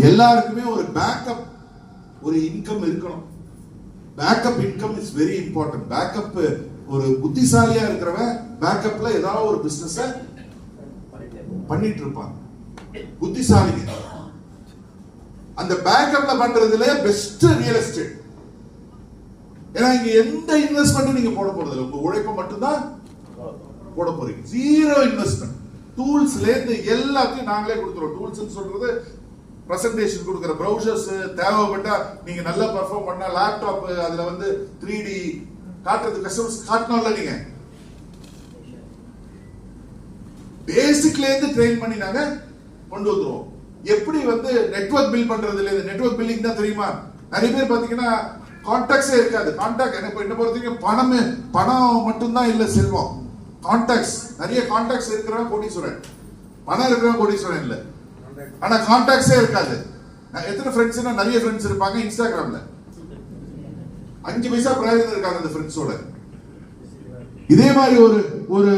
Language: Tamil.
எல்லாருக்குமே ஒரு பேக்கப், ஒரு இன்கம் இருக்கணும். Backup income is very important. Backup, ஒரு புத்திசாலியா இருக்கிறவன் பேக்கப்ல ஏதாவது ஒரு பிசினஸ் பண்ணிட்டு இருப்பான். புத்திசாலிங்க அந்த பேக்கப்ல பண்றதுல பெஸ்ட் ரியல் எஸ்டேட். ஏன்னா இங்க எந்த இன்வெஸ்ட்மெண்ட் நீங்க போட போறது இல்லை, உங்க உழைப்பை மட்டும்தான் போட போறீங்க. Zero investment. டூல்ஸ்ல இருந்து எல்லாத்தையும் நாங்களே கொடுத்துருவோம். டூல்ஸ் சொல்றது பிரசன்டேஷன் கொடுக்குற ப்ரௌசர்ஸ், தேவைப்பட்டா நீங்க நல்லா பெர்ஃபார்ம் பண்ணா லேப்டாப், அதுல வந்து 3D காட்டுறது, கஸ்டமர்ஸ் காட்டணும்ல. நீங்க பேசிக்ல இருந்து ட்ரெயின் பண்ணி நாங்க கொண்டு வந்துருவோம். எப்படி வந்து நெட்வொர்க் பில் பண்றதுல இருந்து, நெட்வொர்க் பில்லிங் தான் தெரியுமா? நிறைய பேர் பாத்தீங்கன்னா கான்டாக்ட்ஸே இருக்காது. கான்டாக்ட் என்ன பொறுத்தவரைக்கும் பணம் மட்டும்தான் இல்ல செல்வம். கான்டாக்ட்ஸ், நிறைய கான்டாக்ட்ஸ் இருக்கிறவங்க கோடீஸ்வரன், பணம் இருக்கிறவங்க கோடீஸ்வரன் இல்ல. ஆனா கான்டாக்ட்ஸே இருக்காது. எத்தனை ஃப்ரெண்ட்ஸ்னா நிறைய ஃப்ரெண்ட்ஸ் இருப்பாங்க இன்ஸ்டாகிராம்ல, 5 பைசா பிரயோஜனம் இருக்காது அந்த ஃப்ரெண்ட்ஸோட. இதே மாதிரி ஒரு